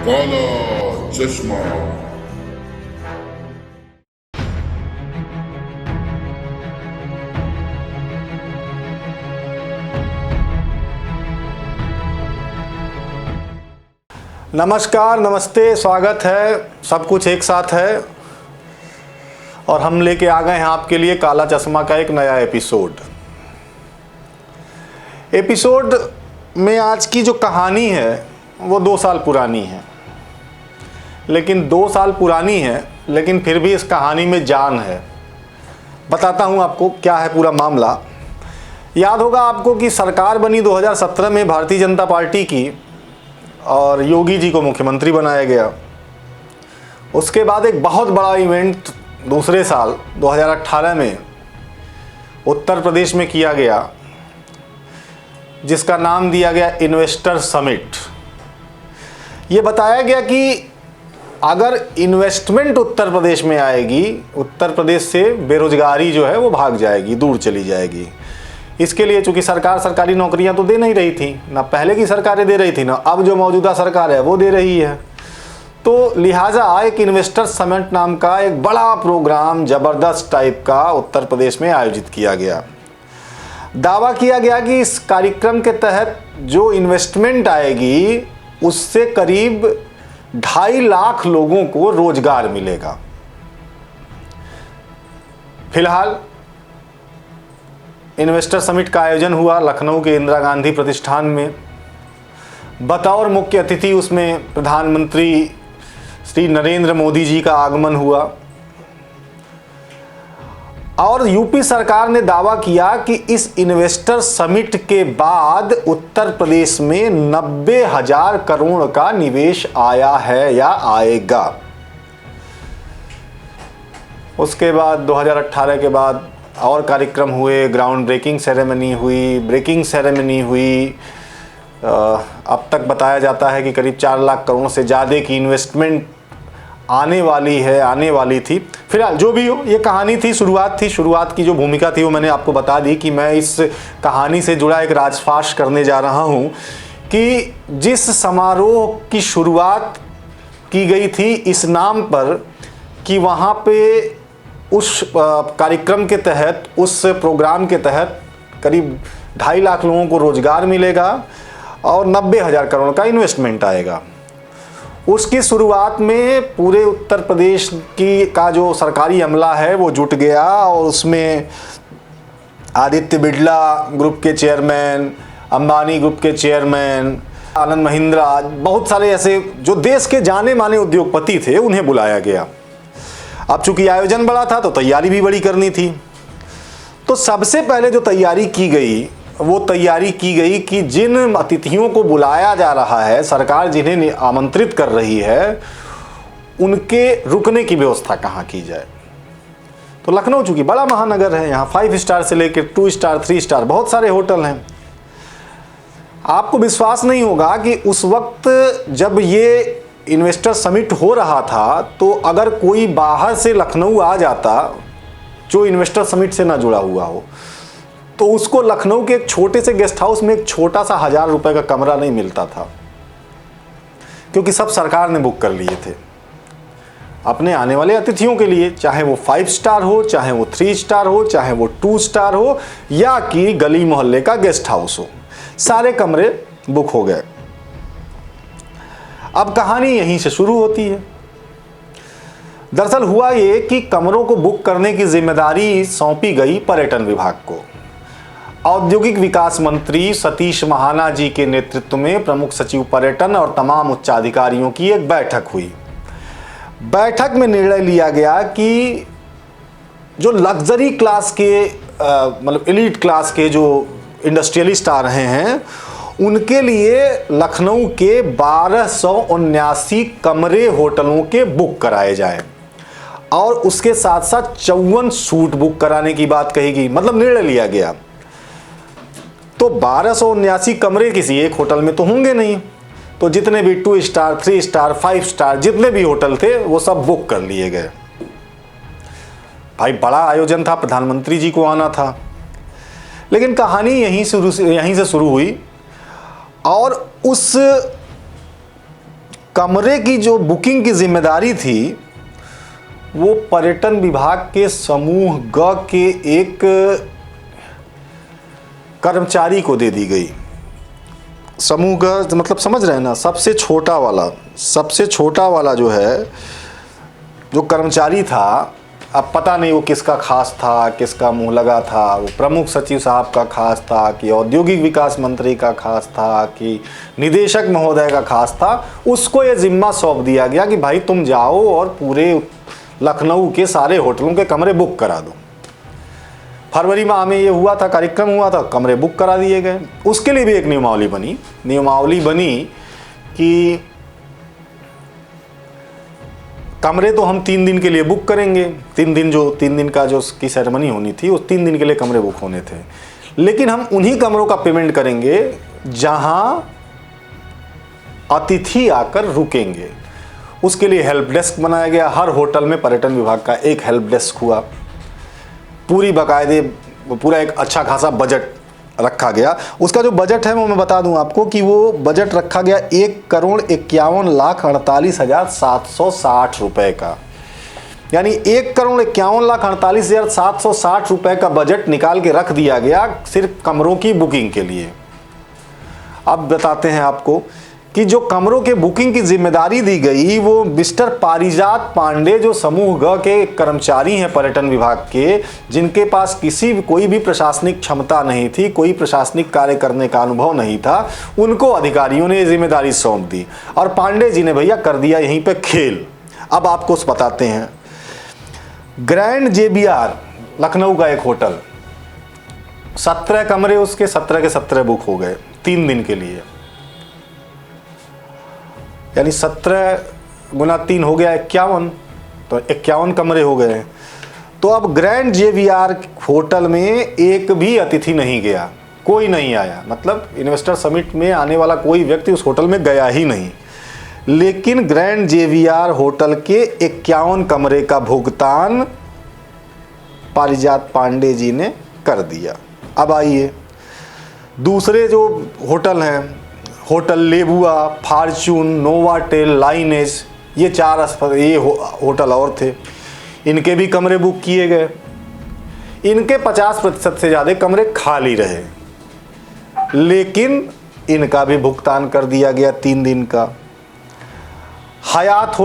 काला चश्मा। नमस्कार, नमस्ते, स्वागत है। सब कुछ एक साथ है और हम लेके आ गए हैं आपके लिए काला चश्मा का एक नया एपिसोड में आज की जो कहानी है वो 2 साल पुरानी है, लेकिन 2 साल पुरानी है लेकिन फिर भी इस कहानी में जान है। बताता हूँ आपको क्या है पूरा मामला। याद होगा आपको कि सरकार बनी 2017 में भारतीय जनता पार्टी की और योगी जी को मुख्यमंत्री बनाया गया। उसके बाद एक बहुत बड़ा इवेंट दूसरे साल 2018 में उत्तर प्रदेश में किया गया, जिसका नाम दिया गया इन्वेस्टर समिट। ये बताया गया कि अगर इन्वेस्टमेंट उत्तर प्रदेश में आएगी, उत्तर प्रदेश से बेरोजगारी जो है वो भाग जाएगी, दूर चली जाएगी। इसके लिए चूंकि सरकार सरकारी नौकरियां तो दे नहीं रही थी, ना पहले की सरकारें दे रही थी, ना अब जो मौजूदा सरकार है वो दे रही है। तो लिहाजा एक इन्वेस्टर समिट नाम का एक बड़ा प्रोग्राम ज़बरदस्त टाइप का उत्तर प्रदेश में आयोजित किया गया। दावा किया गया कि इस कार्यक्रम के तहत जो इन्वेस्टमेंट आएगी उससे करीब 2.5 लाख लोगों को रोजगार मिलेगा। फिलहाल इन्वेस्टर समिट का आयोजन हुआ लखनऊ के इंदिरा गांधी प्रतिष्ठान में। बतौर मुख्य अतिथि उसमें प्रधानमंत्री श्री नरेंद्र मोदी जी का आगमन हुआ और यूपी सरकार ने दावा किया कि इस इन्वेस्टर समिट के बाद उत्तर प्रदेश में 90,000 करोड़ का निवेश आया है या आएगा। उसके बाद 2018 के बाद और कार्यक्रम हुए, ग्राउंड ब्रेकिंग सेरेमनी हुई, ब्रेकिंग सेरेमनी हुई। अब तक बताया जाता है कि करीब 4 लाख करोड़ से ज़्यादा की इन्वेस्टमेंट आने वाली थी। फिलहाल जो भी हो, ये कहानी थी, शुरुआत की जो भूमिका थी वो मैंने आपको बता दी कि मैं इस कहानी से जुड़ा एक राजफाश करने जा रहा हूँ कि जिस समारोह की शुरुआत की गई थी इस नाम पर कि वहाँ पे उस कार्यक्रम के तहत, उस प्रोग्राम के तहत करीब 2.5 लाख लोगों को रोजगार मिलेगा और 90,000 करोड़ का इन्वेस्टमेंट आएगा। उसकी शुरुआत में पूरे उत्तर प्रदेश का जो सरकारी अमला है वो जुट गया और उसमें आदित्य बिड़ला ग्रुप के चेयरमैन, अंबानी ग्रुप के चेयरमैन, आनंद महिंद्रा, बहुत सारे ऐसे जो देश के जाने माने उद्योगपति थे उन्हें बुलाया गया। अब चूंकि आयोजन बड़ा था तो तैयारी भी बड़ी करनी थी। तो सबसे पहले जो तैयारी की गई वो तैयारी की गई कि जिन अतिथियों को बुलाया जा रहा है, सरकार जिन्हें आमंत्रित कर रही है, उनके रुकने की व्यवस्था कहाँ की जाए। तो लखनऊ चूंकि बड़ा महानगर है, यहाँ 5 स्टार से लेकर 2 स्टार 3 स्टार बहुत सारे होटल हैं। आपको विश्वास नहीं होगा कि उस वक्त जब ये इन्वेस्टर समिट हो रहा था तो अगर कोई बाहर से लखनऊ आ जाता जो इन्वेस्टर समिट से ना जुड़ा हुआ हो तो उसको लखनऊ के एक छोटे से गेस्ट हाउस में एक छोटा सा 1000 रुपए का कमरा नहीं मिलता था, क्योंकि सब सरकार ने बुक कर लिए थे अपने आने वाले अतिथियों के लिए, चाहे वो 5 स्टार हो, चाहे वो 3 स्टार हो, चाहे वो 2 स्टार हो या कि गली मोहल्ले का गेस्ट हाउस हो, सारे कमरे बुक हो गए। अब कहानी यहीं से शुरू होती है। दरअसल हुआ ये कि कमरों को बुक करने की जिम्मेदारी सौंपी गई पर्यटन विभाग को। औद्योगिक विकास मंत्री सतीश महाना जी के नेतृत्व में प्रमुख सचिव पर्यटन और तमाम उच्चाधिकारियों की एक बैठक हुई। बैठक में निर्णय लिया गया कि जो लग्जरी क्लास के मतलब एलीट क्लास के जो इंडस्ट्रियलिस्ट आ रहे हैं उनके लिए लखनऊ के 1279 कमरे होटलों के बुक कराए जाएं और उसके साथ साथ 54 सूट बुक कराने की बात कही गई, मतलब निर्णय लिया गया। तो 1279 कमरे किसी एक होटल में तो होंगे नहीं, तो जितने भी 2 स्टार 3 स्टार 5 स्टार जितने भी होटल थे वो सब बुक कर लिए गए। भाई बड़ा आयोजन था, प्रधानमंत्री जी को आना था। लेकिन कहानी यहीं से शुरू हुई और उस कमरे की जो बुकिंग की जिम्मेदारी थी वो पर्यटन विभाग के समूह ग के एक कर्मचारी को दे दी गई। समूह ग मतलब समझ रहे हैं ना, सबसे छोटा वाला जो है, जो कर्मचारी था, अब पता नहीं वो किसका खास था, किसका मुंह लगा था, वो प्रमुख सचिव साहब का खास था कि औद्योगिक विकास मंत्री का खास था कि निदेशक महोदय का खास था। उसको ये जिम्मा सौंप दिया गया कि भाई तुम जाओ और पूरे लखनऊ के सारे होटलों के कमरे बुक करा दो। फरवरी माह में ये हुआ था, कार्यक्रम हुआ था, कमरे बुक करा दिए गए। उसके लिए भी एक नियमावली बनी कि कमरे तो हम 3 दिन के लिए बुक करेंगे। 3 दिन का जो उसकी सेरेमनी होनी थी, उस 3 दिन के लिए कमरे बुक होने थे, लेकिन हम उन्हीं कमरों का पेमेंट करेंगे जहां अतिथि आकर रुकेंगे। उसके लिए हेल्प डेस्क बनाया गया। हर होटल में पर्यटन विभाग का एक हेल्प डेस्क हुआ। पूरा एक अच्छा खासा बजट रखा गया। उसका जो बजट है वो मैं बता दूं आपको कि वो बजट रखा गया 1,51,48,760 रुपए का। यानी 1,51,48,760 रुपए का बजट निकाल के रख दिया गया सिर्फ कमरों की बुकिंग के लिए। अब बताते हैं आपको कि जो कमरों के बुकिंग की जिम्मेदारी दी गई वो मिस्टर पारिजात पांडे, जो समूह ग के कर्मचारी हैं पर्यटन विभाग के, जिनके पास कोई भी प्रशासनिक क्षमता नहीं थी, कोई प्रशासनिक कार्य करने का अनुभव नहीं था, उनको अधिकारियों ने जिम्मेदारी सौंप दी और पांडे जी ने भैया कर दिया यहीं पे खेल। अब आपको बताते हैं, ग्रैंड JBR लखनऊ का एक होटल, 17 कमरे उसके 17 के 17 बुक हो गए 3 दिन के लिए। यानी 17 गुना 3 हो गया 51, तो 51 कमरे हो गए। तो अब ग्रैंड JBR होटल में एक भी अतिथि नहीं गया, कोई नहीं आया, मतलब इन्वेस्टर समिट में आने वाला कोई व्यक्ति उस होटल में गया ही नहीं। लेकिन ग्रैंड JBR होटल के 51 कमरे का भुगतान पारिजात पांडे जी ने कर दिया। अब आइए दूसरे जो होटल हैं, होटल लेबुआ, फॉर्चून, नोवाटेल, लाइनेज, ये 4 होटल और थे। इनके भी कमरे बुक किए गए। इनके 50% से ज़्यादा कमरे खाली रहे, लेकिन इनका भी भुगतान कर दिया गया 3 दिन का। हयात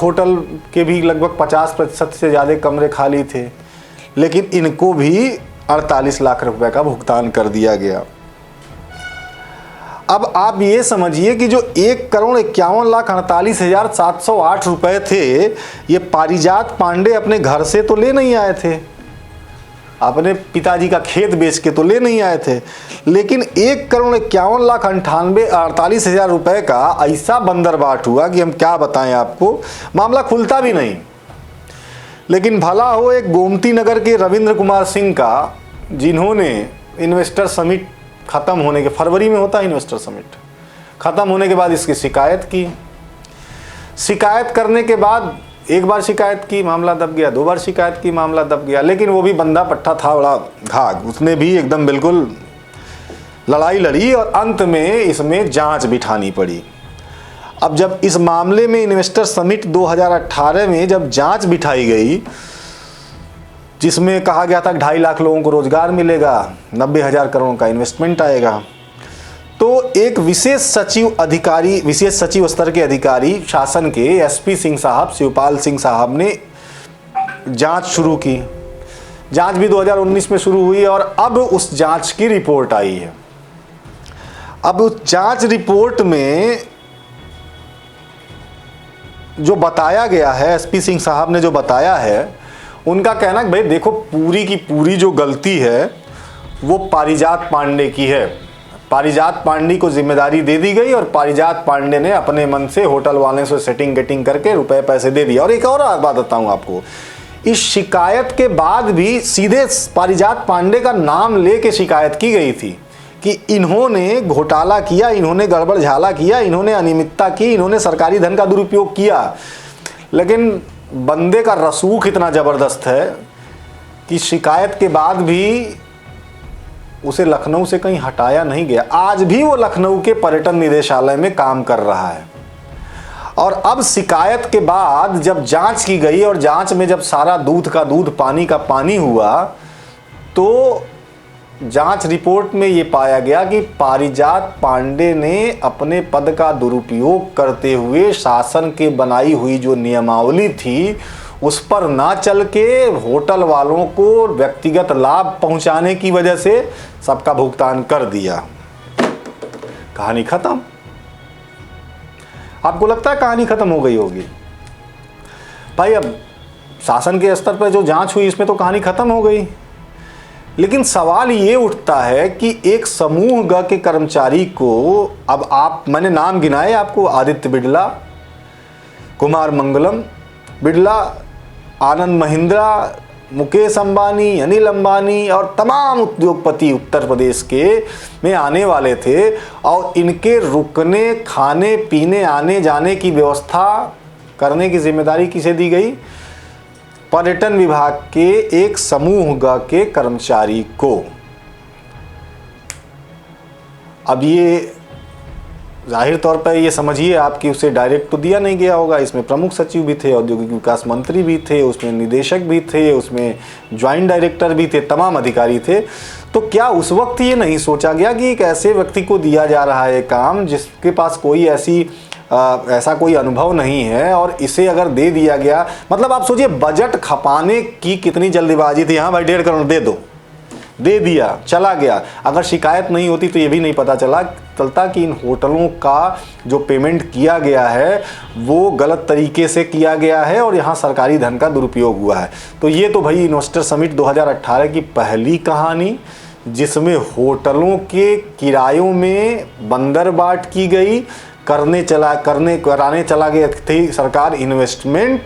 होटल के भी लगभग 50% से ज़्यादा कमरे खाली थे, लेकिन इनको भी 48 लाख रुपए का भुगतान कर दिया गया। अब आप ये समझिए कि जो 1,51,48,708 रुपए थे, ये पारिजात पांडे अपने घर से तो ले नहीं आए थे, अपने पिताजी का खेत बेच के तो ले नहीं आए थे, लेकिन 1,51,98,48,000 रुपए का ऐसा बंदरबाट हुआ कि हम क्या बताएं आपको, मामला खुलता भी नहीं। लेकिन भला हो एक गोमती नगर के रविंद्र कुमार सिंह का, जिन्होंने इन्वेस्टर समिट खत्म होने के, फरवरी में होता है इन्वेस्टर समिट, खत्म होने के बाद इसकी शिकायत की। शिकायत करने के बाद एक बार शिकायत की, मामला दब गया, 2 बार शिकायत की, मामला दब गया, लेकिन वो भी बंदा पट्टा था बड़ा घाघ, उसने भी एकदम बिल्कुल लड़ाई लड़ी और अंत में इसमें जांच बिठानी पड़ी। अब जब इस मामले में इन्वेस्टर समिट 2018 में जब जांच बिठाई गई, जिसमें कहा गया था 2.5 लाख लोगों को रोजगार मिलेगा, 90,000 करोड़ का इन्वेस्टमेंट आएगा, तो एक विशेष सचिव स्तर के अधिकारी शासन के SP सिंह साहब, शिवपाल सिंह साहब ने जांच शुरू की। जांच भी 2019 में शुरू हुई और अब उस जांच की रिपोर्ट आई है। अब उस जांच रिपोर्ट में जो बताया गया है, SP सिंह साहब ने जो बताया है, उनका कहना है भाई देखो, पूरी की पूरी जो गलती है वो पारिजात पांडे की है। पारिजात पांडे को जिम्मेदारी दे दी गई और पारिजात पांडे ने अपने मन से होटल वाले से सेटिंग करके रुपए पैसे दे दिया। और एक और बात बताऊं आपको, इस शिकायत के बाद भी सीधे पारिजात पांडे का नाम लेके शिकायत की गई थी कि इन्होंने घोटाला किया, इन्होंने गड़बड़ झाला किया, इन्होंने अनियमितता की, इन्होंने सरकारी धन का दुरुपयोग किया। लेकिन बंदे का रसूख इतना ज़बरदस्त है कि शिकायत के बाद भी उसे लखनऊ से कहीं हटाया नहीं गया। आज भी वो लखनऊ के पर्यटन निदेशालय में काम कर रहा है। और अब शिकायत के बाद जब जांच की गई और जांच में जब सारा दूध का दूध पानी का पानी हुआ, तो जांच रिपोर्ट में ये पाया गया कि पारिजात पांडे ने अपने पद का दुरुपयोग करते हुए शासन के बनाई हुई जो नियमावली थी उस पर ना चल के होटल वालों को व्यक्तिगत लाभ पहुंचाने की वजह से सबका भुगतान कर दिया। कहानी खत्म। आपको लगता है कहानी खत्म हो गई होगी? भाई अब शासन के स्तर पर जो जांच हुई इसमें तो कहानी खत्म हो गई, लेकिन सवाल ये उठता है कि एक समूह ग के कर्मचारी को, अब आप, मैंने नाम गिनाए आपको, आदित्य बिड़ला, कुमार मंगलम बिड़ला, आनंद महिंद्रा, मुकेश अंबानी, अनिल अंबानी और तमाम उद्योगपति उत्तर प्रदेश के में आने वाले थे, और इनके रुकने, खाने पीने, आने जाने की व्यवस्था करने की जिम्मेदारी किसे दी गई? पर्यटन विभाग के एक समूह के कर्मचारी को। अब ये जाहिर तौर पर ये समझिए आप कि उसे डायरेक्ट तो दिया नहीं गया होगा। इसमें प्रमुख सचिव भी थे, औद्योगिक विकास मंत्री भी थे, उसमें निदेशक भी थे, उसमें ज्वाइंट डायरेक्टर भी थे, तमाम अधिकारी थे। तो क्या उस वक्त ये नहीं सोचा गया कि एक ऐसे व्यक्ति को दिया जा रहा है काम जिसके पास कोई ऐसा कोई अनुभव नहीं है, और इसे अगर दे दिया गया, मतलब आप सोचिए बजट खपाने की कितनी जल्दबाजी थी। हाँ भाई 1.5 करोड़ दे दो, दे दिया, चला गया। अगर शिकायत नहीं होती तो ये भी नहीं पता चलता कि इन होटलों का जो पेमेंट किया गया है वो गलत तरीके से किया गया है और यहाँ सरकारी धन का दुरुपयोग हुआ है। तो ये तो भाई इन्वेस्टर समिट 2018 की पहली कहानी, जिसमें होटलों के किरायों में बंदरबाट की गई, कराने चला गया थी सरकार इन्वेस्टमेंट,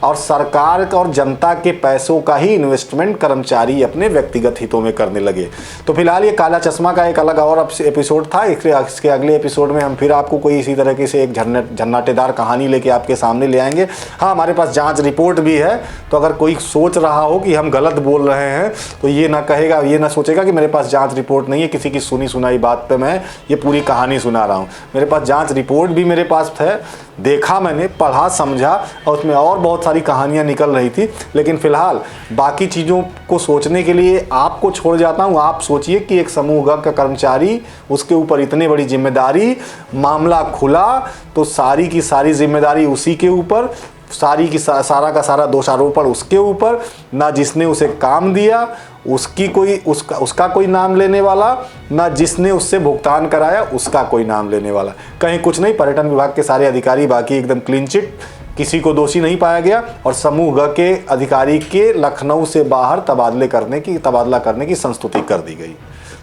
और सरकार और जनता के पैसों का ही इन्वेस्टमेंट कर्मचारी अपने व्यक्तिगत हितों में करने लगे। तो फिलहाल ये काला चश्मा का एक अलग और एपिसोड था। इसके अगले एपिसोड में हम फिर आपको कोई इसी तरह से एक झन्नाटेदार कहानी लेके आपके सामने ले आएंगे। हाँ, हमारे पास जांच रिपोर्ट भी है, तो अगर कोई सोच रहा हो कि हम गलत बोल रहे हैं तो ये ना सोचेगा कि मेरे पास जांच रिपोर्ट नहीं है, किसी की सुनी सुनाई बात पे मैं ये पूरी कहानी सुना रहा हूँ। मेरे पास जांच रिपोर्ट भी मेरे पास है, देखा मैंने, पढ़ा, समझा, और उसमें और बहुत सारी कहानियां निकल रही थी। लेकिन फिलहाल बाकी चीज़ों को सोचने के लिए आपको छोड़ जाता हूं। आप सोचिए कि एक समूह का कर्मचारी, उसके ऊपर इतनी बड़ी जिम्मेदारी, मामला खुला तो सारी की सारी जिम्मेदारी उसी के ऊपर, सारा का सारा दोषारोपण उसके ऊपर, ना जिसने उसे काम दिया उसका कोई नाम लेने वाला, ना जिसने उससे भुगतान कराया उसका कोई नाम लेने वाला। कहीं कुछ नहीं, पर्यटन विभाग के सारे अधिकारी बाकी एकदम क्लीन चिट, किसी को दोषी नहीं पाया गया, और समूह के अधिकारी के लखनऊ से बाहर तबादला करने की संस्तुति कर दी गई।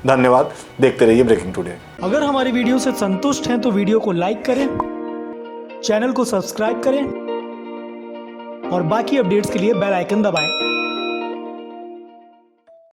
धन्यवाद। देखते रहिए ब्रेकिंग टुडे। अगर हमारी वीडियो से संतुष्ट हैं तो वीडियो को लाइक करें, चैनल को सब्सक्राइब करें और बाकी अपडेट्स के लिए बेल आइकन दबाएं।